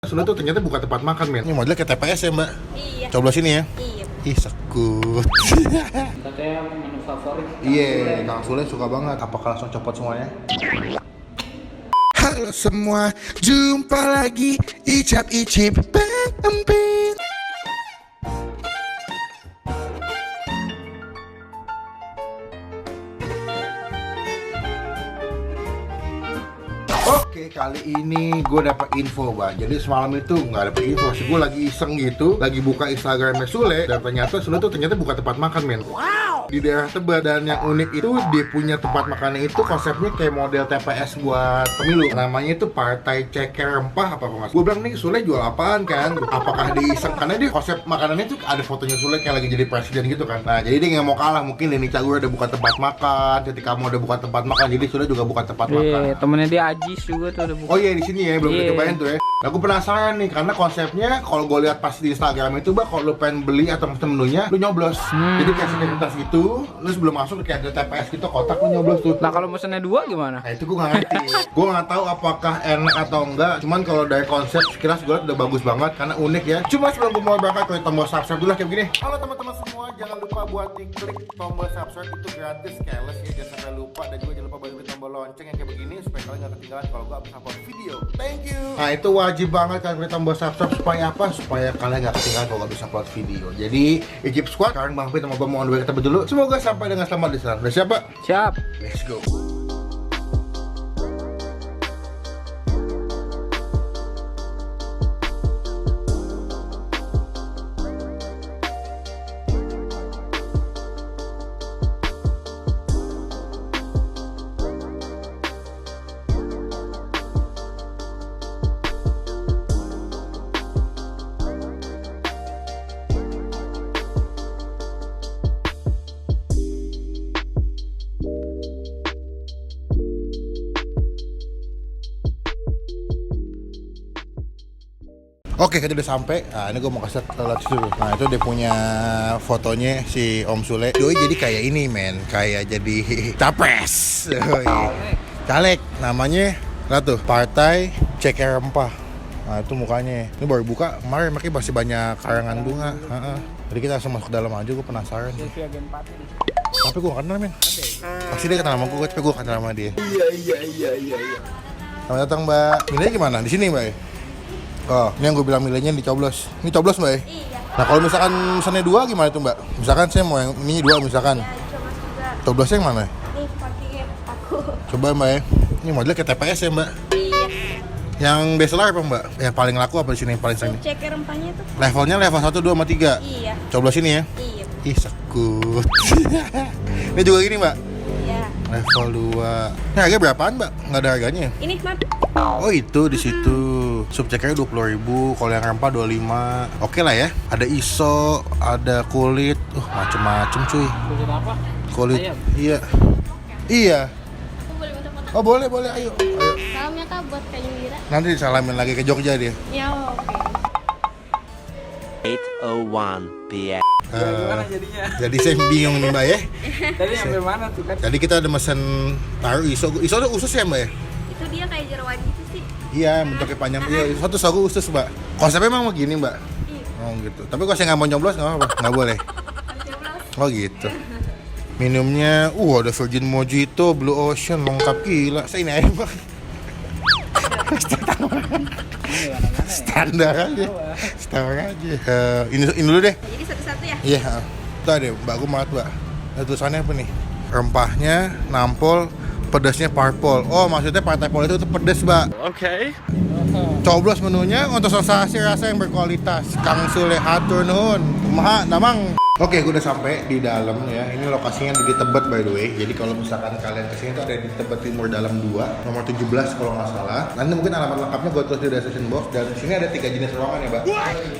Sule tuh ternyata bukan tempat makan, men. Ini modelnya kayak TPS ya, Mbak? Iya. Coblos ini ya? Iya. Ih, sekut. Katanya menu favorit. Iya, Kang Sule suka banget. Apakah langsung copot semuanya? Halo semua, jumpa lagi Icap Icip Emping. Oke, kali ini gue dapet info, Bang. Jadi semalam itu nggak dapet info sih. Gue lagi iseng gitu, lagi buka Instagramnya Sule, dan ternyata Sule tuh ternyata bukan tempat makan, men. Wow! Di daerah Tebet, dan yang unik itu dia punya tempat makannya itu konsepnya kayak model TPS buat pemilu. Namanya itu Partai Ceker Rempah apa mas? Gue bilang nih Sule jual apaan kan? Apakah dia iseng? Karena dia konsep makanannya tuh ada fotonya Sule kayak lagi jadi presiden gitu kan. Nah jadi dia nggak mau kalah. Mungkin Denny Cagur udah buka tempat makan, jadi kamu udah buka tempat makan, jadi Sule juga buka tempat makan. Iya, temennya dia Ajis juga tuh udah buka. Oh iya di sini ya, belum Iya. dicobain tuh ya. Nah, aku penasaran nih karena konsepnya kalau gue lihat pas di Instagram itu, Bang, kalau lu pengen beli atau pesen menunya, lu nyoblos. Jadi kayak sekuritas gitu, lu sebelum masuk kayak ada TPS gitu, kotak lu nyoblos tuh. Nah kalau mesennya dua gimana? Nah itu gue nggak ngerti. Gue nggak tahu apakah enak atau enggak. Cuman kalau dari konsep sekilas gue lihat udah bagus banget karena unik ya. Cuma sebelum gue mau berangkat, klik tombol subscribe dulu lah kayak begini. Halo teman-teman semua, jangan lupa buat klik tombol subscribe, itu gratis, careless ya, jangan sampai lupa. Dan juga jangan lupa buat klik tombol lonceng yang kayak begini supaya kalian nggak ketinggalan kalau gue upload video. Thank you. Nah itu wajib banget kalian klik tombol subscribe supaya apa? Supaya kalian nggak ketinggalan kalau gue bisa upload video. Jadi Icip Squad, sekarang Bang Fit sama gue mau on the way ketemu dulu. Semoga sampai dengan selamat di sana. Udah siap, Pak? Siap. Let's go. Oke, kita udah sampai. Nah, ini gue mau kasih lihat dulu. Nah, itu dia punya fotonya si Om Sule. Doi jadi kayak ini, men. Kayak jadi capres. Caleg. Namanya, lihat tuh, Partai Ceker Rempah. Nah, itu mukanya. Ini baru buka. Kemarin makanya masih banyak karangan bunga. Jadi kita langsung masuk ke dalam aja. Gue penasaran. Tapi gue gak kenal, men. Pasti dia kenal sama gue, tapi gue kenal sama dia. Iya. Selamat datang, Mbak. Milihnya gimana? Di sini, Mbak? Oh, ini yang gue bilang milihnya dicoblos. Ini coblos, Mbak ya? Iya. Nah, kalau misalkan pesannya dua gimana tuh, Mbak? Misalkan saya mau yang ini dua misalkan. Ya, coblos juga. Coblosnya yang mana? Nih, pakai aku. Coba, Mbak ya. Ini modelnya kayak TPS ya, Mbak? Iya. Yang bestseller apa, Mbak? Yang paling laku apa di sini? Yang paling sering? Ceker rempahnya tuh. Levelnya level 1, 2, sama 3. Iya. Coblos ini ya? Iya. Ih, sekut. Ini juga gini, Mbak? Iya. Level 2. Ini harga berapaan, Mbak? Nggak ada harganya ya? Ini map. Oh itu di situ. Sup cekernya 20.000, kalau yang rempah 25. Oke lah ya. Ada iso, ada kulit, macem-macem cuy. Kulit apa? Kulit. Ayam? Iya. Iya. Aku boleh minta foto. Oh boleh ayo. Salamnya Kak buat Kak Yudira. Nanti disalamin lagi ke Jogja dia. Ya, oke. 8:01 p.m. Gimana jadinya? Jadi saya bingung nih Mbak ya. Tadi sampai mana tuh kan? Jadi kita ada mesen taruh iso. Iso itu usus ya Mbak ya? Itu dia kayak jeroan gitu sih. Iya, bentuknya panjang. Iya, satu sagu usus Mbak. Konsepnya emang begini Mbak. Iya. Oh gitu. Tapi kalau saya nggak mau nyoblos nggak apa-apa, nggak boleh. Coblos. Oh gitu. Minumnya, ada Virgin Mojito, Blue Ocean, lengkap gila. Saya ini aja Bang. Standar aja. Standar aja. Ini dulu deh. Jadi satu-satu ya? Iya. Tuh deh, Mbak, aku banget Mbak. Ada tulisannya apa nih? Rempahnya, nampol, pedasnya parpol. Oh, maksudnya partai pol itu pedas, Mbak. Oke. Coblos menunya untuk sensasi rasa yang berkualitas. Kang Sule hatur nuhun. Kumaha, namang. Oke, gue udah sampai di dalam ya. Ini lokasinya di Tebet by the way. Jadi kalau misalkan kalian kesini tuh ada di Tebet Timur Dalam 2, nomor 17 kalau nggak salah. Nanti mungkin alamat lengkapnya gue tulis di description box. Dan di sini ada 3 jenis ruangan ya, Mbak.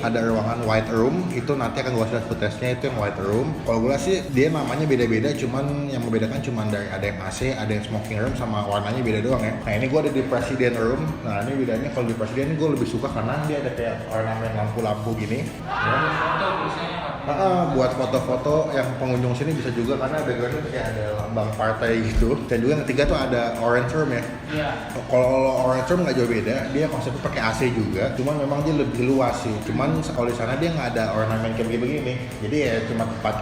Ada ruangan white room, itu nanti akan gue kasih footage-nya, itu yang white room. Kalau gue lihat sih dia namanya beda-beda, cuman yang membedakan cuman dari ada yang AC, ada yang smoking room, sama warnanya beda doang ya. Nah ini gue ada di President room. Nah ini bedanya kalau di President ini gue lebih suka karena dia ada kayak ornamen lampu-lampu gini. Ya. Buat foto-foto yang pengunjung sini bisa juga karena backgroundnya kayak ada lambang partai gitu. Dan juga yang ketiga tuh ada orange room ya. Iya. Kalau orange room nggak jauh beda, dia konsepnya pakai AC juga. Cuman memang dia lebih luas sih. Cuman kalau di sana dia nggak ada ornamen kayak begini. Jadi ya cuma tempat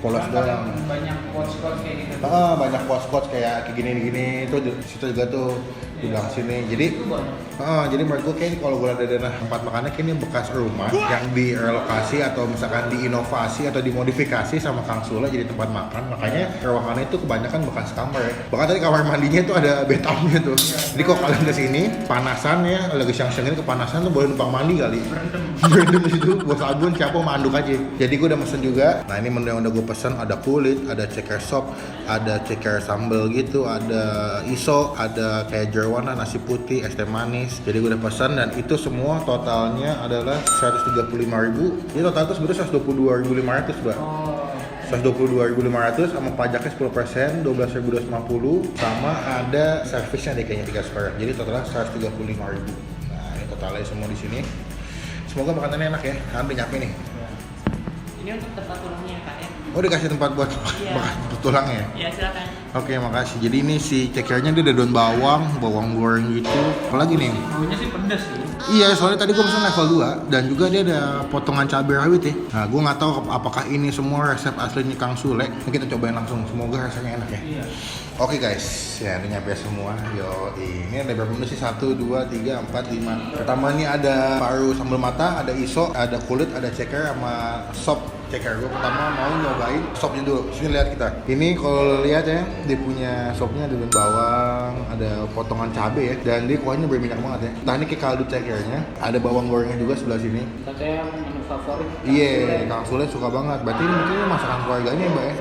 polos doang. Banyak spot-spot kayak gitu. Banyak spot kayak gini-gini itu di situ juga tuh di belakang sini. Jadi menurut gue kayak kalau gue ada dana tempat makannya kayak ini bekas rumah yang direlokasi atau misalkan diinovasi atau dimodifikasi sama Kang Sule jadi tempat makan. Makanya ruangannya itu kebanyakan bekas kamar ya. Bahkan tadi kamar mandinya tuh ada bathtubnya tuh. Jadi kalau kalian kesini panasan ya, lagi siang-siang ini kepanasan tuh boleh numpang mandi kali. Berendam di situ, buat sabun siapa mau manduk aja. Jadi gue udah mesen juga. Nah ini menu yang udah gue pesen ada kulit, ada ceker sop, ada ceker sambal gitu, ada iso, ada kayak jeroan, nasi putih, es teh manis. Jadi gue udah pesan dan itu semua totalnya adalah 135.000. Ini total itu sebenarnya 122.500, Mbak. 122.500 sama pajaknya 10%, 12.250 sama ada servisnya deh kayaknya 3 square. Jadi totalnya 135.000. Nah, ini totalnya semua di sini. Semoga makanannya enak ya. Hampir nyampe nih. Ini untuk tempat tulangnya Kak ya? Oh, dikasih tempat buat makan tulangnya. Ya silakan. Oke, makasih. Jadi ini si cekernya dia ada daun bawang goreng gitu. Apalagi nih? Baunya sih pedas sih. Iya, soalnya tadi gue pesen level 2 dan juga dia ada potongan cabai rawit ya. Nah, gue nggak tahu apakah ini semua resep aslinya Kang Sule. Ini kita cobain langsung. Semoga rasanya enak ya. Iya. Oke guys, ya ini nyampe semua. Yo, ini ada berapa menu sih? 1, 2, 3, 4, 5. Pertama ini ada paru sambal mata, ada iso, ada kulit, ada ceker sama sop ceker. Gue pertama mau nyobain sopnya dulu. Sini lihat kita. Ini kalau lihat ya, dia punya sopnya ada daun bawang, ada potongan cabai ya, dan dia kuahnya berminyak banget ya. Nah ini kayak kaldu cekernya, ada bawang gorengnya juga sebelah sini. Katanya menu favorit. Iya, Kang Sule suka banget. Berarti ini mungkin masakan keluarganya Mbak ya.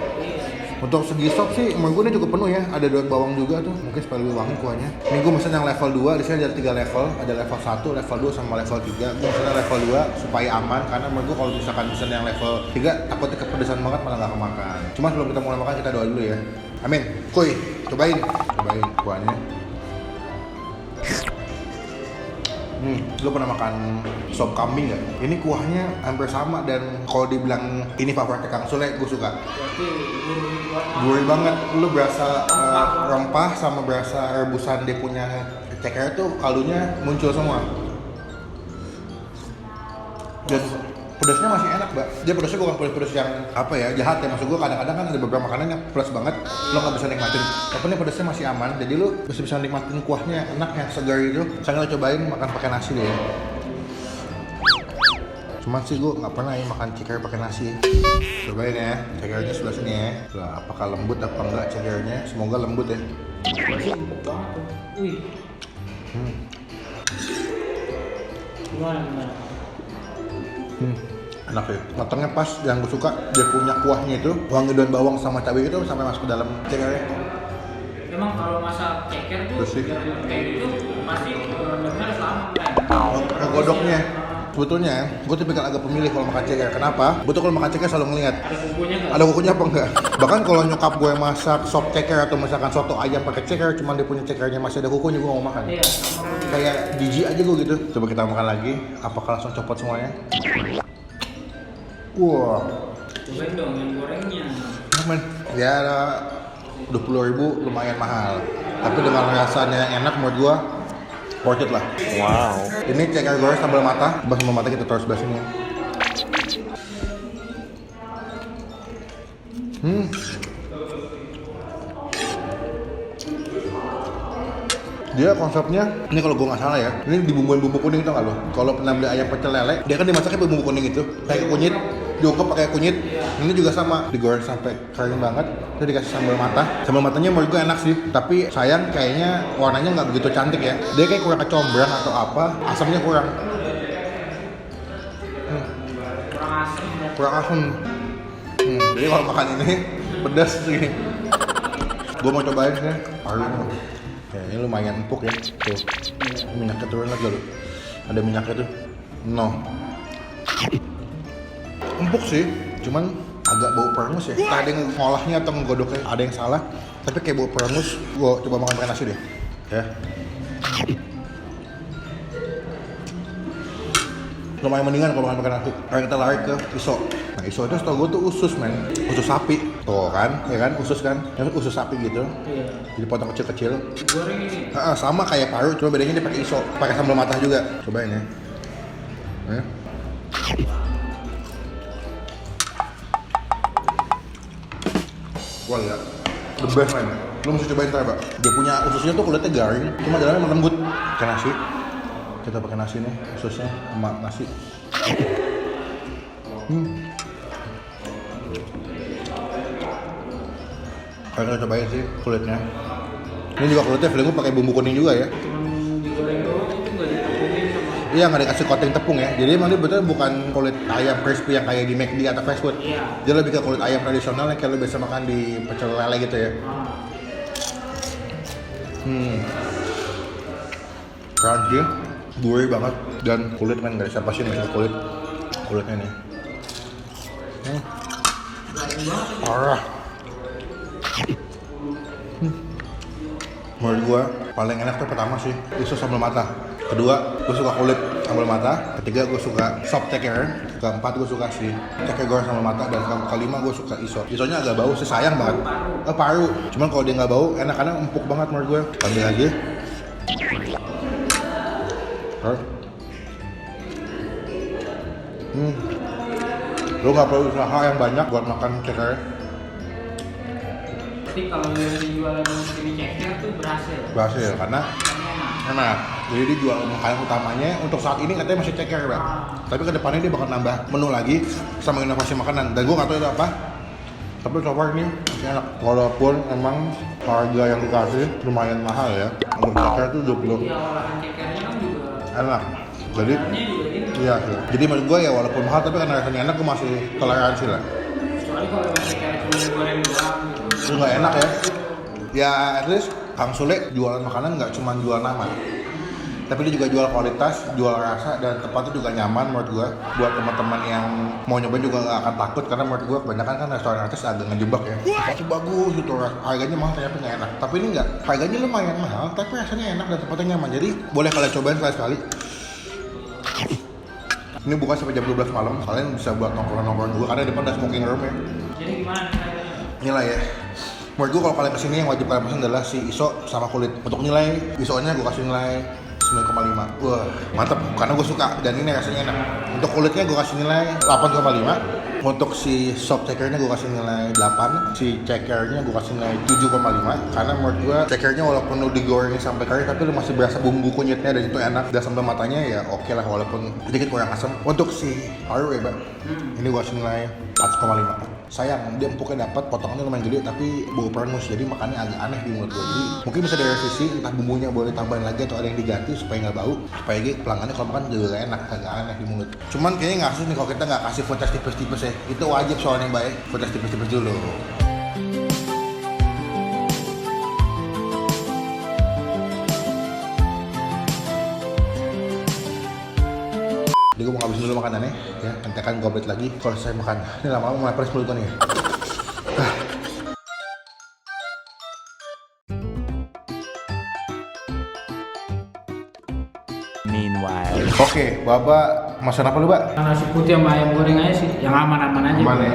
Untuk segi sop sih, menurut gue ini cukup penuh ya. Ada daun bawang juga tuh, mungkin supaya lebih wangi kuahnya. Ini gue mesen yang level 2, di sini ada 3 level. Ada level 1, level 2, sama level 3. Gue mesen yang level 2 supaya aman, karena menurut gue kalau misalkan mesen yang level 3, takutnya kepedesan banget malah gak kemakan. Cuma sebelum kita mulai makan, kita doa dulu ya. Amin. Kuy, cobain kuahnya. Lu pernah makan sop kambing nggak? Ini kuahnya hampir sama dan kalau dibilang ini favoritnya Kang Sule, gue suka. Berarti Gurih banget, lu berasa rempah sama berasa rebusan dia punya ceker tuh kaldunya muncul semua. Dan pedasnya masih enak, Mbak. Dia pedasnya bukan pedas yang apa ya, jahat ya. Maksud gue kadang-kadang kan ada beberapa makanan yang pedas banget, lo nggak bisa nikmatin. Tapi ini pedasnya masih aman, jadi lu bisa nikmatin kuahnya enak yang segar itu. Saya lo cobain makan pakai nasi deh ya. Cuman sih gue nggak pernah ya makan ceker pakai nasi. Cobain ya, cekernya sebelah sini ya. Lah, apakah lembut apa enggak cekernya? Semoga lembut ya. empuk banget tuh. Wih. Gimana? Enak ya. Matangnya pas, yang gue suka dia punya kuahnya itu, wangi daun bawang sama cabai itu sampai masuk ke dalam cekernya. Emang kalau masak ceker tuh Bersih. kayak gitu pasti rendangnya harus lama kan? Godoknya. Sebetulnya, gue tipikal agak pemilih kalau makan ceker. Kenapa? Gue tuh kalau makan ceker selalu ngeliat Ada kukunya nggak? ada kukunya apa enggak. Bahkan kalau nyokap gue masak sop ceker atau misalkan soto ayam pakai ceker, cuman dia punya cekernya masih ada kukunya, gue nggak mau makan. Iya, sama gua. Kayak jijik aja gue gitu. Coba kita makan lagi. Apakah langsung copot semuanya? Wah, Cobain dong yang gorengnya. enak men. Ya 20.000 lumayan mahal. Tapi dengan rasanya yang enak menurut gue, worth it lah. Wow. Ini ceker goreng sambal mata. Sambal mata kita taruh sebelah sini. Dia konsepnya, ini kalau gue nggak salah ya, ini dibumbuin bumbu kuning, tau nggak lo? Kalau pernah beli ayam pecel lele, dia kan dimasaknya pakai bumbu kuning itu, kayak kunyit, diungkep pakai kunyit. Ini juga sama, digoreng sampai kering banget, terus dikasih sambal mata. Sambal matanya menurut gue enak sih, tapi sayang kayaknya warnanya nggak begitu cantik ya. Dia kayak kurang kecombrang atau apa, asamnya kurang. Kurang asem ya. Kurang asem. Jadi kalau makan ini pedas sih. Gue mau cobain ya. Ya, ini lumayan empuk ya. Tuh. Minyaknya turun lagi loh. Ada minyaknya tuh. No. Empuk sih, cuman agak bau perengus ya. Entah ada yang ngolahnya atau nggodoknya ada yang salah. Tapi kayak bau perengus. Gue coba makan pakai nasi deh. Ya. lumayan mendingan kalau makan nasi. Kayak kita lari ke iso. Nah iso itu setahu gue tuh usus men, usus sapi. Tuh kan, ya kan usus kan, yang usus sapi gitu. Iya. Jadi potong kecil-kecil. Goreng ini. Sama kayak paru, cuma bedanya dia pakai iso, pakai sambal matah juga. Cobain ya. Wah ya, the best man. Lu mesti cobain ntar, Pak. Dia punya ususnya tuh kulitnya garing, cuma dalamnya emang lembut. Pakai nasi. Kita pakai nasi nih, ususnya sama nasi. Kalian kita cobain sih kulitnya. Ini juga kulitnya feeling gue pakai bumbu kuning juga ya. Cuman digoreng doang itu nggak ditepungin sama. Iya, nggak dikasih coating tepung ya. Jadi emang dia betul bukan kulit ayam crispy yang kayak di McD atau fast food. Iya. Dia lebih ke kulit ayam tradisional yang kayak lo biasa makan di pecel lele gitu ya. Crunchy, gurih banget, dan kulit kan nggak siapa sih nih kulitnya nih. Parah. Menurut gua paling enak tuh pertama sih iso sambal mata. Kedua, gua suka kulit sambal mata. Ketiga, gua suka sop teker. Keempat, gua suka si teker goreng sambal mata. Dan kelima, gua suka iso. Isonya agak bau sih, sayang banget. Paru. Cuman kalau dia nggak bau, enak karena empuk banget menurut gua. Ambil lagi. Lu nggak perlu usaha yang banyak buat makan ceker. Tapi kalau yang dijual di ceker tuh berhasil. Karena enak. Jadi dia jual makanan utamanya untuk saat ini katanya masih ceker, Bang. Tapi kedepannya dia bakal nambah menu lagi sama inovasi makanan. Dan gue nggak tahu itu apa. Tapi coba ini masih enak. Walaupun emang harga yang dikasih lumayan mahal ya. Untuk ceker tuh 20. Iya, olahan cekernya kan juga. Enak. Jadi Rasanya juga ini. iya sih. Jadi menurut gue ya walaupun mahal tapi karena rasanya enak gue masih toleransi lah. Kecuali kalau emang cekernya cuma digoreng doang gitu. Itu nggak enak ya. Ya at least Kang Sule jualan makanan nggak cuma jual nama, tapi dia juga jual kualitas, jual rasa, dan tempatnya juga nyaman menurut gua. Buat teman-teman yang mau nyobain juga nggak akan takut karena menurut gua kebanyakan kan restoran artis agak ngejebak ya. Pasti bagus gitu, harganya mahal tapi nggak enak. Tapi ini nggak, harganya lumayan mahal tapi rasanya enak dan tempatnya nyaman. Jadi boleh kalian cobain sekali-sekali. Ini buka sampai jam 12 malam, kalian bisa buat nongkrong-nongkrong juga karena di depan ada smoking room ya. Jadi gimana nilainya? Nilai ya. Menurut gue kalau kalian kesini yang wajib kalian pesan adalah si iso sama kulit. Untuk nilai, isonya gue kasih nilai 9,5. Wah, mantap karena gue suka dan ini rasanya enak. Untuk kulitnya gue kasih nilai 8,5. Untuk si sop cekernya gue kasih nilai 8. Si cekernya gue kasih nilai 7,5. Karena menurut gue cekernya walaupun lu digoreng sampai kering tapi lu masih berasa bumbu kunyitnya dan itu enak. Dan sambal matanya ya oke lah walaupun sedikit kurang asam. Untuk si paru ya bang, ini gue kasih nilai 4,5. Sayang, dia empuknya dapat, potongannya lumayan gede tapi bau perengus, jadi makannya agak aneh di mulut gue. Jadi mungkin bisa direvisi, entah bumbunya boleh tambahin lagi atau ada yang diganti supaya nggak bau, supaya pelanggannya kalau makan juga enak, agak aneh di mulut. Cuman kayaknya nggak asli nih kalau kita nggak kasih food test tipis-tipis ya, itu wajib soalnya baik, food test tipis-tipis dulu. Jadi gue mau ngabisin dulu makanannya, ya. Nanti akan goblet lagi kalau saya makan. Ini lama-lama mulai peres mulut gue nih. Meanwhile. Oke, Bapak masak apa lu, Pak? Nasi putih sama ayam goreng aja sih, yang aman-aman aja. Aman ya?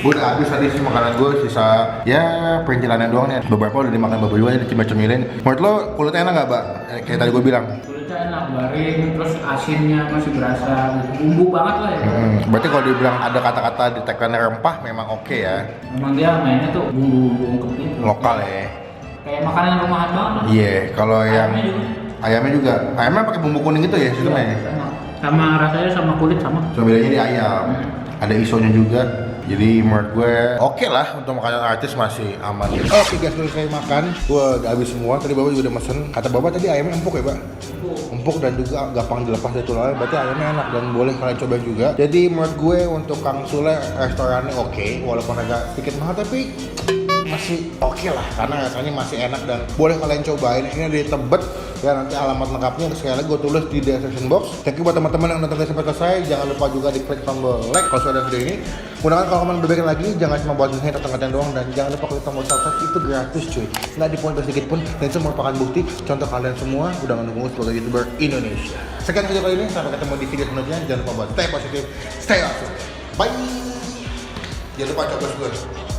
Gue udah habis tadi sih makanan gue, sisa ya perincilannya doang nih. Beberapa udah dimakan Bapak juga, dicemil-cemilin. Menurut lo kulitnya enak nggak, Pak? Kayak tadi gue bilang. Kulitnya enak, garing, terus asinnya masih berasa, bumbu banget lah ya. Berarti kalau dibilang ada kata-kata di tagline rempah memang oke ya. Memang dia mainnya tuh bumbu-bumbu ungkep gitu. Lokal ya. Kayak makanan rumahan banget. Iya, kalau yang Ayamnya juga. ayamnya pakai bumbu kuning gitu ya sistemnya. Iya, sama rasanya sama kulit sama. Cuma bedanya di ayam. Ada isonya juga. Jadi menurut gue oke lah untuk makanan artis masih aman. Oke guys, selesai makan. Gue udah habis semua. Tadi Bapak juga udah mesen. Kata Bapak tadi ayamnya empuk ya, Pak? Empuk dan juga gampang dilepas dari tulang. Berarti ayamnya enak dan boleh kalian coba juga. Jadi menurut gue untuk Kang Sule restorannya oke, walaupun agak sedikit mahal tapi masih oke lah karena rasanya masih enak dan boleh kalian cobain. Ini di Tebet Ya nanti alamat lengkapnya sekali lagi gue tulis di description box. Thank you buat teman-teman yang nonton sampai selesai. Jangan lupa juga di klik tombol like kalau sudah ada video ini. Gunakan kalau kalian berbaikan lagi, jangan cuma buat nge-hate atau ngatain doang, dan jangan lupa klik tombol subscribe, itu gratis cuy. Nggak dipoin sedikit pun, dan itu merupakan bukti contoh kalian semua udah mendukung sebagai YouTuber Indonesia. Sekian video kali ini, sampai ketemu di video selanjutnya. Jangan lupa buat stay positif, stay awesome. Bye. Jangan lupa coblos gue.